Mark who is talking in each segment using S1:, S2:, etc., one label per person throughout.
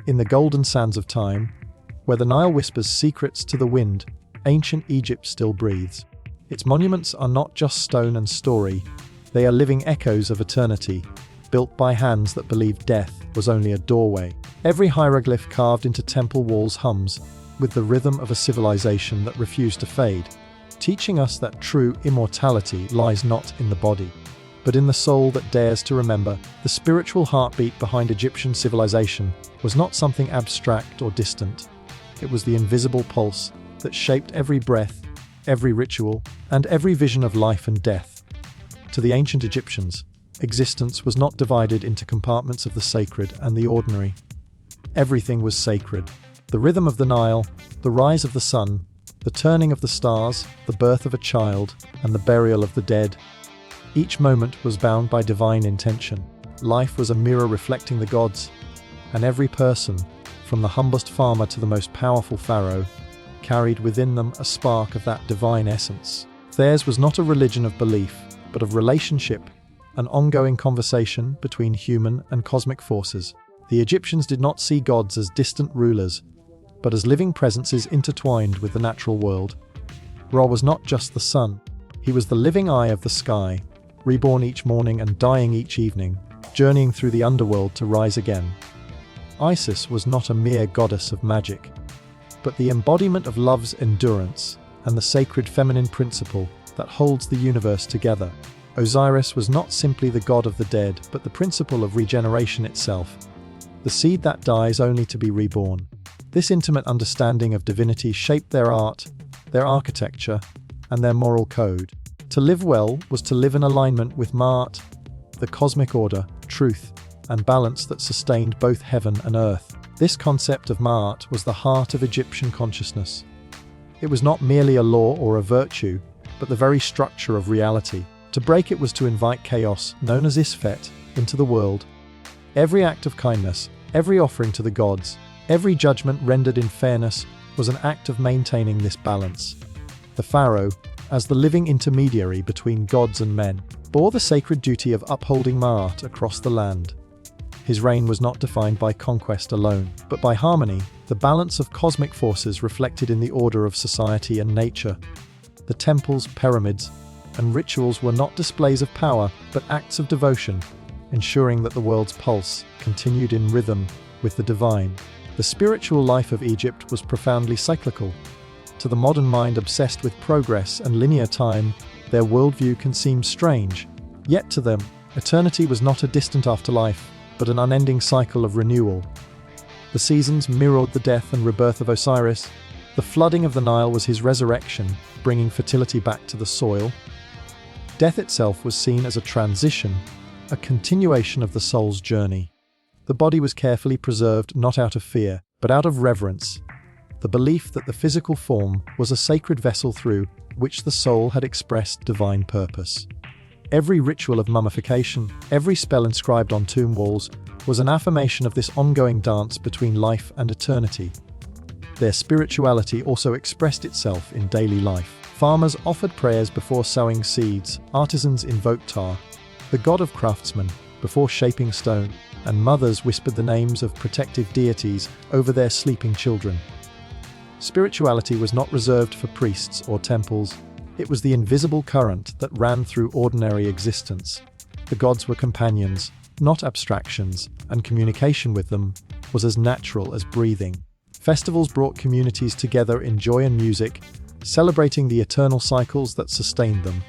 S1: In the golden sands of time, where the Nile whispers secrets to the wind, ancient Egypt still breathes. Its monuments are not just stone and story, they are living echoes of eternity, built by hands that believed death was only a doorway. Every hieroglyph carved into temple walls hums with the rhythm of a civilization that refused to fade, teaching us that true immortality lies not in the body, but in the soul that dares to remember. The spiritual heartbeat behind Egyptian civilization was not something abstract or distant. It was the invisible pulse that shaped every breath, every ritual, and every vision of life and death. To the ancient Egyptians, existence was not divided into compartments of the sacred and the ordinary. Everything was sacred. The rhythm of the Nile, the rise of the sun, the turning of the stars, the birth of a child, and the burial of the dead. Each moment was bound by divine intention. Life was a mirror reflecting the gods, and every person, from the humblest farmer to the most powerful pharaoh, carried within them a spark of that divine essence. Theirs was not a religion of belief, but of relationship, an ongoing conversation between human and cosmic forces. The Egyptians did not see gods as distant rulers, but as living presences intertwined with the natural world. Ra was not just the sun, he was the living eye of the sky, reborn each morning and dying each evening, journeying through the underworld to rise again. Isis was not a mere goddess of magic, but the embodiment of love's endurance and the sacred feminine principle that holds the universe together. Osiris was not simply the god of the dead, but the principle of regeneration itself, the seed that dies only to be reborn. This intimate understanding of divinity shaped their art, their architecture, and their moral code. To live well was to live in alignment with Ma'at, the cosmic order, truth, and balance that sustained both heaven and earth. This concept of Ma'at was the heart of Egyptian consciousness. It was not merely a law or a virtue, but the very structure of reality. To break it was to invite chaos, known as Isfet, into the world. Every act of kindness, every offering to the gods, every judgment rendered in fairness was an act of maintaining this balance. The pharaoh, as the living intermediary between gods and men, bore the sacred duty of upholding Ma'at across the land. His reign was not defined by conquest alone, but by harmony, the balance of cosmic forces reflected in the order of society and nature. The temples, pyramids, and rituals were not displays of power, but acts of devotion, ensuring that the world's pulse continued in rhythm with the divine. The spiritual life of Egypt was profoundly cyclical. To the modern mind obsessed with progress and linear time, their worldview can seem strange. Yet to them, eternity was not a distant afterlife, but an unending cycle of renewal. The seasons mirrored the death and rebirth of Osiris. The flooding of the Nile was his resurrection, bringing fertility back to the soil. Death itself was seen as a transition, a continuation of the soul's journey. The body was carefully preserved not out of fear, but out of reverence, the belief that the physical form was a sacred vessel through which the soul had expressed divine purpose. Every ritual of mummification, every spell inscribed on tomb walls, was an affirmation of this ongoing dance between life and eternity. Their spirituality also expressed itself in daily life. Farmers offered prayers before sowing seeds, artisans invoked Ptah, the god of craftsmen, before shaping stone, and mothers whispered the names of protective deities over their sleeping children. Spirituality was not reserved for priests or temples. It was the invisible current that ran through ordinary existence. The gods were companions, not abstractions, and communication with them was as natural as breathing. Festivals brought communities together in joy and music, celebrating the eternal cycles that sustained them.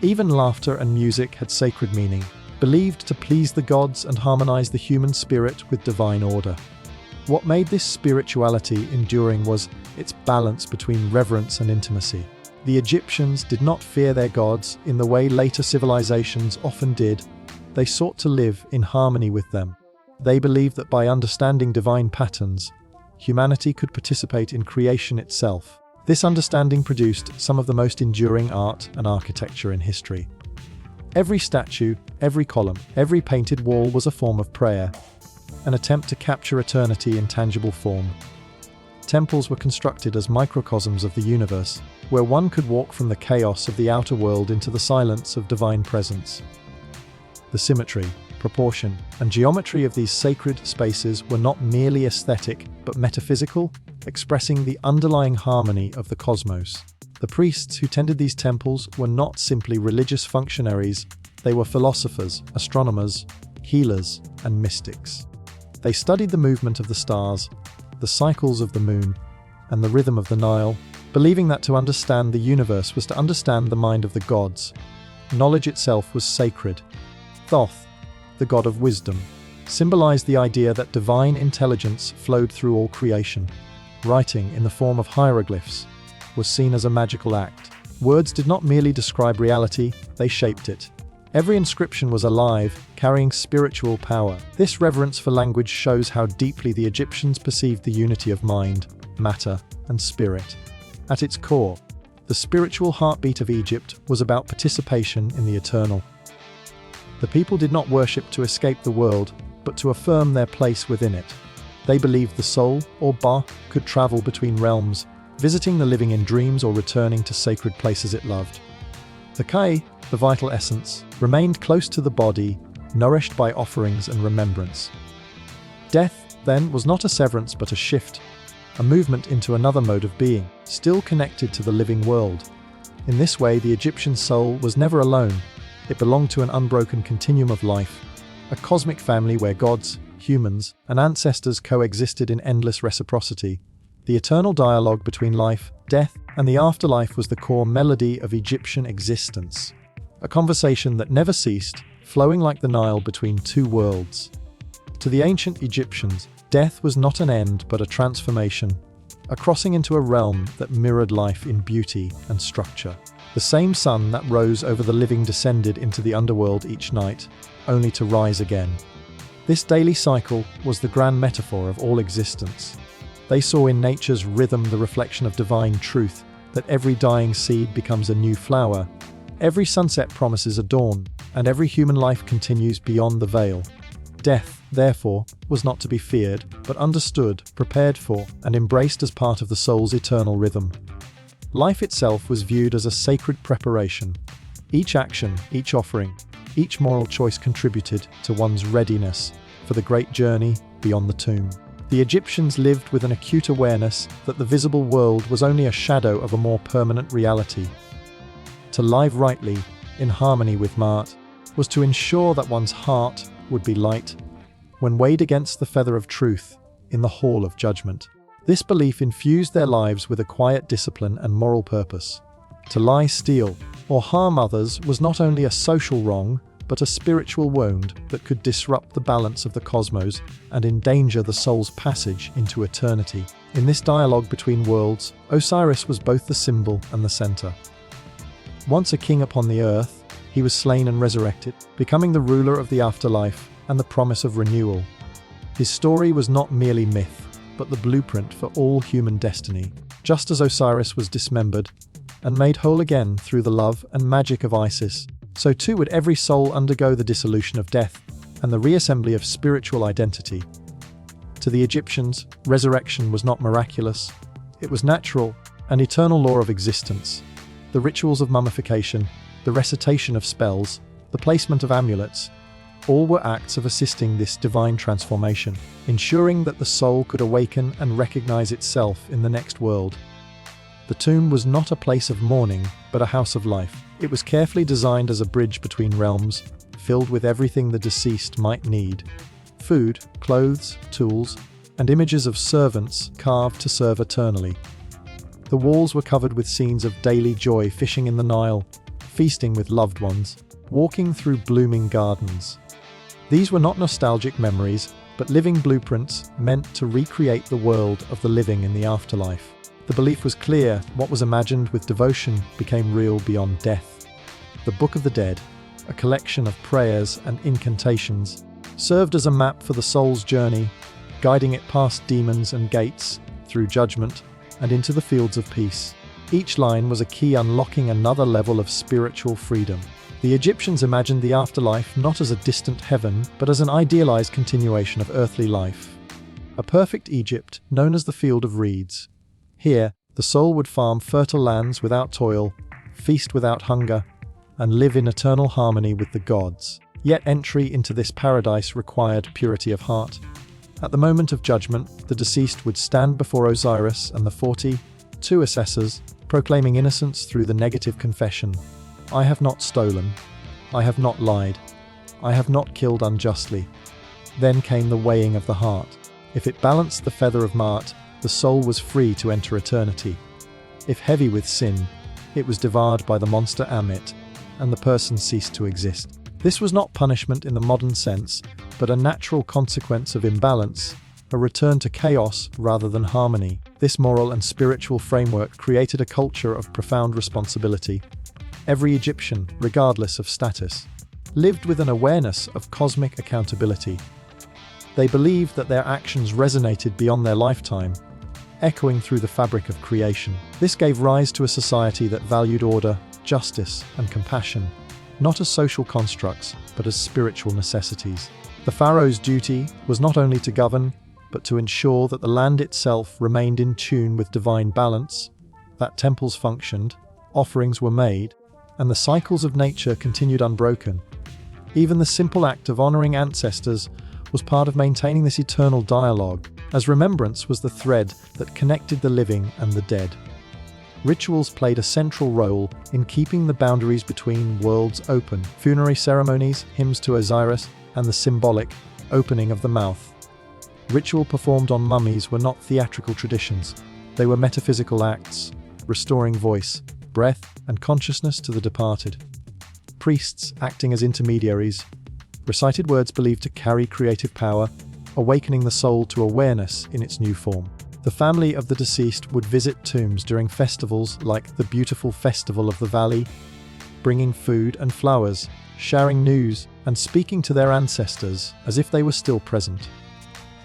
S1: Even laughter and music had sacred meaning, believed to please the gods and harmonize the human spirit with divine order. What made this spirituality enduring was its balance between reverence and intimacy. The Egyptians did not fear their gods in the way later civilizations often did. They sought to live in harmony with them. They believed that by understanding divine patterns, humanity could participate in creation itself. This understanding produced some of the most enduring art and architecture in history. Every statue, every column, every painted wall was a form of prayer, an attempt to capture eternity in tangible form. Temples were constructed as microcosms of the universe, where one could walk from the chaos of the outer world into the silence of divine presence. The symmetry, proportion, and geometry of these sacred spaces were not merely aesthetic, but metaphysical, expressing the underlying harmony of the cosmos. The priests who tended these temples were not simply religious functionaries, they were philosophers, astronomers, healers, and mystics. They studied the movement of the stars, the cycles of the moon, and the rhythm of the Nile, believing that to understand the universe was to understand the mind of the gods. Knowledge itself was sacred. Thoth, the god of wisdom, symbolized the idea that divine intelligence flowed through all creation. Writing, in the form of hieroglyphs, was seen as a magical act. Words did not merely describe reality, they shaped it. Every inscription was alive, carrying spiritual power. This reverence for language shows how deeply the Egyptians perceived the unity of mind, matter, and spirit. At its core, the spiritual heartbeat of Egypt was about participation in the eternal. The people did not worship to escape the world, but to affirm their place within it. They believed the soul, or Ba, could travel between realms, visiting the living in dreams or returning to sacred places it loved. The Kai, the vital essence, remained close to the body, nourished by offerings and remembrance. Death, then, was not a severance but a shift, a movement into another mode of being, still connected to the living world. In this way, the Egyptian soul was never alone. It belonged to an unbroken continuum of life, a cosmic family where gods, humans, and ancestors coexisted in endless reciprocity. The eternal dialogue between life, death, and the afterlife was the core melody of Egyptian existence. A conversation that never ceased, flowing like the Nile between two worlds. To the ancient Egyptians, death was not an end but a transformation, a crossing into a realm that mirrored life in beauty and structure. The same sun that rose over the living descended into the underworld each night, only to rise again. This daily cycle was the grand metaphor of all existence. They saw in nature's rhythm the reflection of divine truth, that every dying seed becomes a new flower, every sunset promises a dawn, and every human life continues beyond the veil. Death, therefore, was not to be feared, but understood, prepared for, and embraced as part of the soul's eternal rhythm. Life itself was viewed as a sacred preparation. Each action, each offering, each moral choice contributed to one's readiness for the great journey beyond the tomb. The Egyptians lived with an acute awareness that the visible world was only a shadow of a more permanent reality. To live rightly, in harmony with Ma'at, was to ensure that one's heart would be light when weighed against the feather of truth in the hall of judgment. This belief infused their lives with a quiet discipline and moral purpose. To lie, steal, or harm others was not only a social wrong, but a spiritual wound that could disrupt the balance of the cosmos and endanger the soul's passage into eternity. In this dialogue between worlds, Osiris was both the symbol and the center. Once a king upon the earth, he was slain and resurrected, becoming the ruler of the afterlife and the promise of renewal. His story was not merely myth, but the blueprint for all human destiny. Just as Osiris was dismembered and made whole again through the love and magic of Isis, so too would every soul undergo the dissolution of death and the reassembly of spiritual identity. To the Egyptians, resurrection was not miraculous, it was natural, an eternal law of existence. The rituals of mummification, the recitation of spells, the placement of amulets, all were acts of assisting this divine transformation, ensuring that the soul could awaken and recognize itself in the next world. The tomb was not a place of mourning, but a house of life. It was carefully designed as a bridge between realms, filled with everything the deceased might need: food, clothes, tools, and images of servants carved to serve eternally. The walls were covered with scenes of daily joy, fishing in the Nile, feasting with loved ones, walking through blooming gardens. These were not nostalgic memories, but living blueprints meant to recreate the world of the living in the afterlife. The belief was clear: what was imagined with devotion became real beyond death. The Book of the Dead, a collection of prayers and incantations, served as a map for the soul's journey, guiding it past demons and gates, through judgment, and into the fields of peace. Each line was a key unlocking another level of spiritual freedom. The Egyptians imagined the afterlife not as a distant heaven, but as an idealized continuation of earthly life. A perfect Egypt, known as the Field of Reeds. Here, the soul would farm fertile lands without toil, feast without hunger, and live in eternal harmony with the gods. Yet entry into this paradise required purity of heart. At the moment of judgment, the deceased would stand before Osiris and the 42 assessors, proclaiming innocence through the negative confession. I have not stolen. I have not lied. I have not killed unjustly. Then came the weighing of the heart. If it balanced the feather of Ma'at, the soul was free to enter eternity. If heavy with sin, it was devoured by the monster Amit, and the person ceased to exist. This was not punishment in the modern sense, but a natural consequence of imbalance, a return to chaos rather than harmony. This moral and spiritual framework created a culture of profound responsibility. Every Egyptian, regardless of status, lived with an awareness of cosmic accountability. They believed that their actions resonated beyond their lifetime, echoing through the fabric of creation. This gave rise to a society that valued order, justice, and compassion, not as social constructs, but as spiritual necessities. The pharaoh's duty was not only to govern, but to ensure that the land itself remained in tune with divine balance, that temples functioned, offerings were made, and the cycles of nature continued unbroken. Even the simple act of honoring ancestors was part of maintaining this eternal dialogue, as remembrance was the thread that connected the living and the dead. Rituals played a central role in keeping the boundaries between worlds open. Funerary ceremonies, hymns to Osiris, and the symbolic opening of the mouth. Ritual performed on mummies were not theatrical traditions. They were metaphysical acts, restoring voice, breath, and consciousness to the departed. Priests, acting as intermediaries, recited words believed to carry creative power, awakening the soul to awareness in its new form. The family of the deceased would visit tombs during festivals like the beautiful Festival of the Valley, bringing food and flowers, sharing news, and speaking to their ancestors as if they were still present.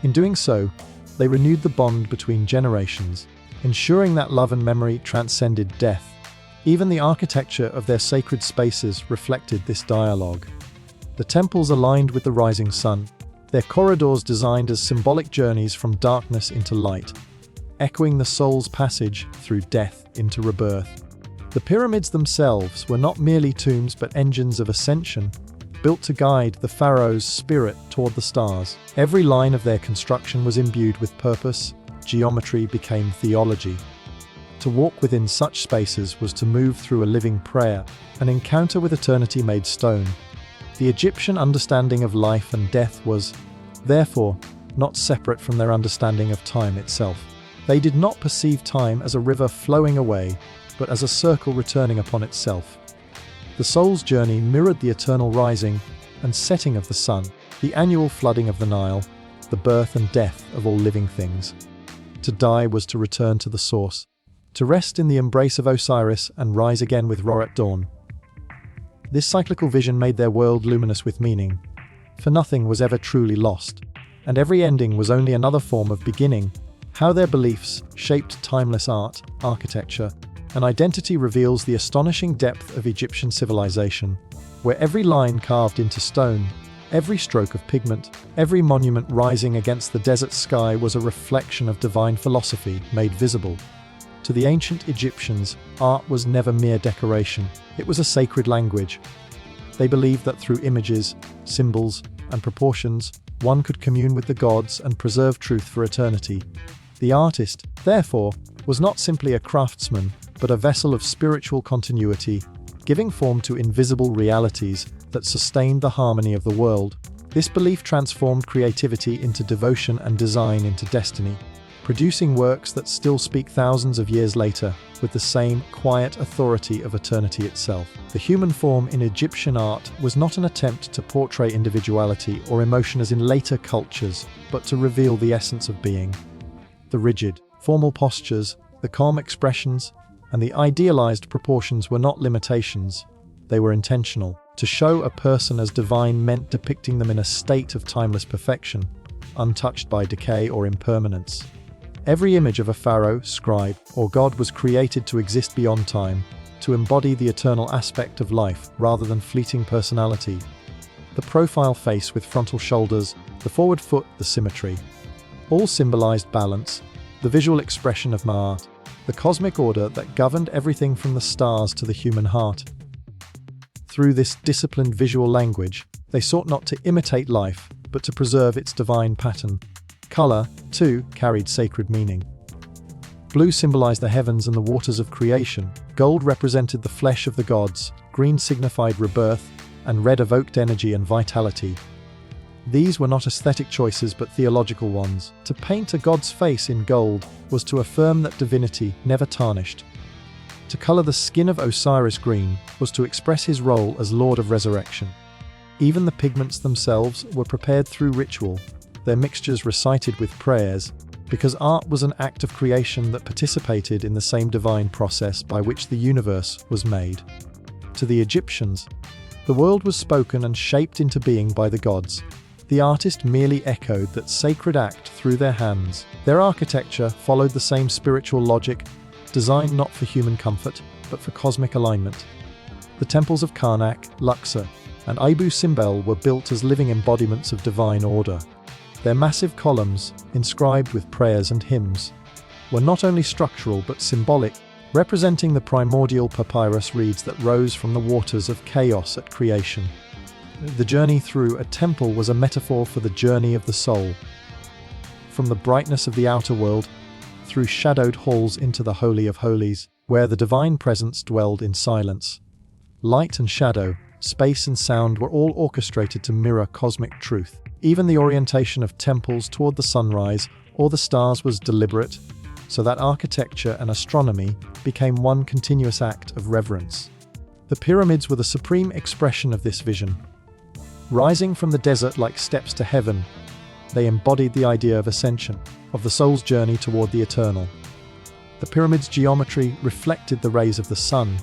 S1: In doing so, they renewed the bond between generations, ensuring that love and memory transcended death. Even the architecture of their sacred spaces reflected this dialogue. The temples aligned with the rising sun, their corridors designed as symbolic journeys from darkness into light, echoing the soul's passage through death into rebirth. The pyramids themselves were not merely tombs but engines of ascension, built to guide the pharaoh's spirit toward the stars. Every line of their construction was imbued with purpose. Geometry became theology. To walk within such spaces was to move through a living prayer, an encounter with eternity made stone. The Egyptian understanding of life and death was, therefore, not separate from their understanding of time itself. They did not perceive time as a river flowing away, but as a circle returning upon itself. The soul's journey mirrored the eternal rising and setting of the sun, the annual flooding of the Nile, the birth and death of all living things. To die was to return to the source, to rest in the embrace of Osiris and rise again with Ra at dawn. This cyclical vision made their world luminous with meaning, for nothing was ever truly lost, and every ending was only another form of beginning. How their beliefs shaped timeless art, architecture, and identity reveals the astonishing depth of Egyptian civilization, where every line carved into stone, every stroke of pigment, every monument rising against the desert sky was a reflection of divine philosophy made visible. To the ancient Egyptians, art was never mere decoration, it was a sacred language. They believed that through images, symbols, and proportions, one could commune with the gods and preserve truth for eternity. The artist, therefore, was not simply a craftsman, but a vessel of spiritual continuity, giving form to invisible realities that sustained the harmony of the world. This belief transformed creativity into devotion and design into destiny, producing works that still speak thousands of years later with the same quiet authority of eternity itself. The human form in Egyptian art was not an attempt to portray individuality or emotion as in later cultures, but to reveal the essence of being. The rigid, formal postures, the calm expressions, and the idealized proportions were not limitations, they were intentional. To show a person as divine meant depicting them in a state of timeless perfection, untouched by decay or impermanence. Every image of a pharaoh, scribe, or god was created to exist beyond time, to embody the eternal aspect of life rather than fleeting personality. The profile face with frontal shoulders, the forward foot, the symmetry, all symbolized balance, the visual expression of Ma'at, the cosmic order that governed everything from the stars to the human heart. Through this disciplined visual language, They sought not to imitate life, but to preserve its divine pattern. Color, too, carried sacred meaning. Blue symbolized the heavens and the waters of creation, gold represented the flesh of the gods, green signified rebirth, and red evoked energy and vitality. These were not aesthetic choices but theological ones. To paint a god's face in gold was to affirm that divinity never tarnished. To color the skin of Osiris green was to express his role as Lord of Resurrection. Even the pigments themselves were prepared through ritual, their mixtures recited with prayers, because art was an act of creation that participated in the same divine process by which the universe was made. To the Egyptians, the world was spoken and shaped into being by the gods. The artist merely echoed that sacred act through their hands. Their architecture followed the same spiritual logic, designed not for human comfort, but for cosmic alignment. The temples of Karnak, Luxor, and Abu Simbel were built as living embodiments of divine order. Their massive columns, inscribed with prayers and hymns, were not only structural but symbolic, representing the primordial papyrus reeds that rose from the waters of chaos at creation. The journey through a temple was a metaphor for the journey of the soul. From the brightness of the outer world, through shadowed halls into the Holy of Holies, where the divine presence dwelled in silence. Light and shadow, space and sound were all orchestrated to mirror cosmic truth. Even the orientation of temples toward the sunrise or the stars was deliberate, so that architecture and astronomy became one continuous act of reverence. The pyramids were the supreme expression of this vision. Rising from the desert like steps to heaven, they embodied the idea of ascension, of the soul's journey toward the eternal. The pyramid's geometry reflected the rays of the sun,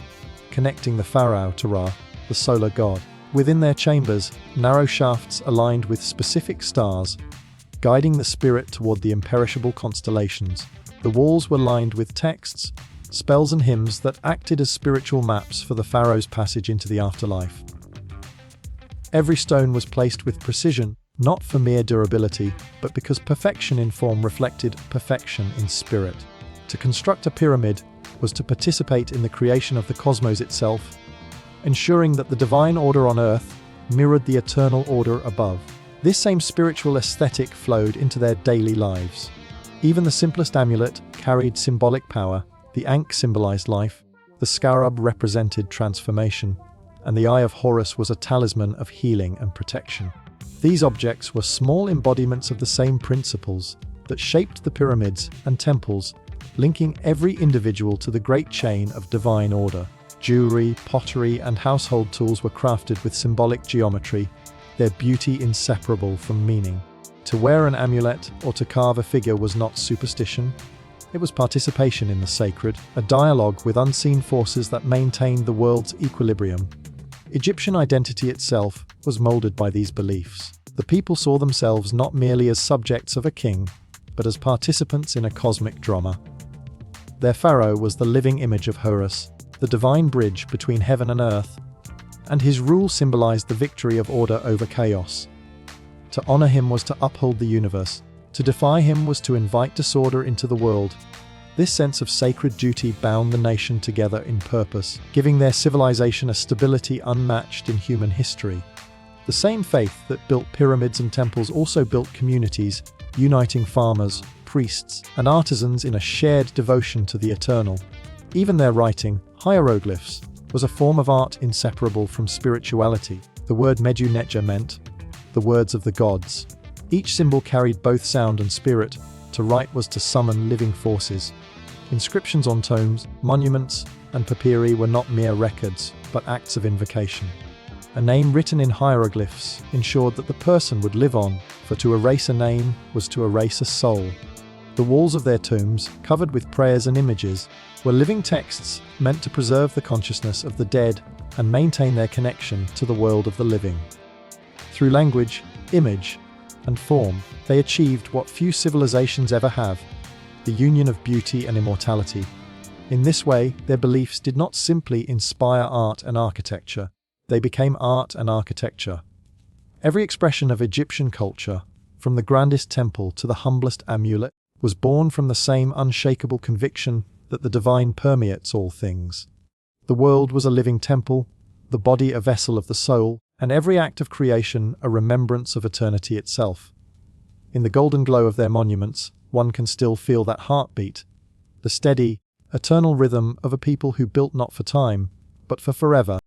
S1: connecting the Pharaoh to Ra, the solar god. Within their chambers, narrow shafts aligned with specific stars, guiding the spirit toward the imperishable constellations. The walls were lined with texts, spells and hymns that acted as spiritual maps for the pharaoh's passage into the afterlife. Every stone was placed with precision, not for mere durability, but because perfection in form reflected perfection in spirit. To construct a pyramid was to participate in the creation of the cosmos itself, ensuring that the divine order on earth mirrored the eternal order above. This same spiritual aesthetic flowed into their daily lives. Even the simplest amulet carried symbolic power. The ankh symbolized life, the scarab represented transformation, and the Eye of Horus was a talisman of healing and protection. These objects were small embodiments of the same principles that shaped the pyramids and temples, linking every individual to the great chain of divine order. Jewelry, pottery, and household tools were crafted with symbolic geometry, their beauty inseparable from meaning. To wear an amulet or to carve a figure was not superstition. It was participation in the sacred, a dialogue with unseen forces that maintained the world's equilibrium. Egyptian identity itself was molded by these beliefs. The people saw themselves not merely as subjects of a king, but as participants in a cosmic drama. Their pharaoh was the living image of Horus, the divine bridge between heaven and earth, and his rule symbolized the victory of order over chaos. To honor him was to uphold the universe. To defy him was to invite disorder into the world. This sense of sacred duty bound the nation together in purpose, giving their civilization a stability unmatched in human history. The same faith that built pyramids and temples also built communities, uniting farmers, priests, and artisans in a shared devotion to the eternal. Even their writing, hieroglyphs, was a form of art inseparable from spirituality. The word Medu Neter meant, the words of the gods. Each symbol carried both sound and spirit. To write was to summon living forces. Inscriptions on tombs, monuments, and papyri were not mere records, but acts of invocation. A name written in hieroglyphs ensured that the person would live on, for to erase a name was to erase a soul. The walls of their tombs, covered with prayers and images, were living texts meant to preserve the consciousness of the dead and maintain their connection to the world of the living. Through language, image, and form, they achieved what few civilizations ever have, the union of beauty and immortality. In this way, their beliefs did not simply inspire art and architecture, they became art and architecture. Every expression of Egyptian culture, from the grandest temple to the humblest amulet, was born from the same unshakable conviction that the divine permeates all things. The world was a living temple, the body a vessel of the soul, and every act of creation a remembrance of eternity itself. In the golden glow of their monuments, one can still feel that heartbeat, the steady, eternal rhythm of a people who built not for time, but for forever.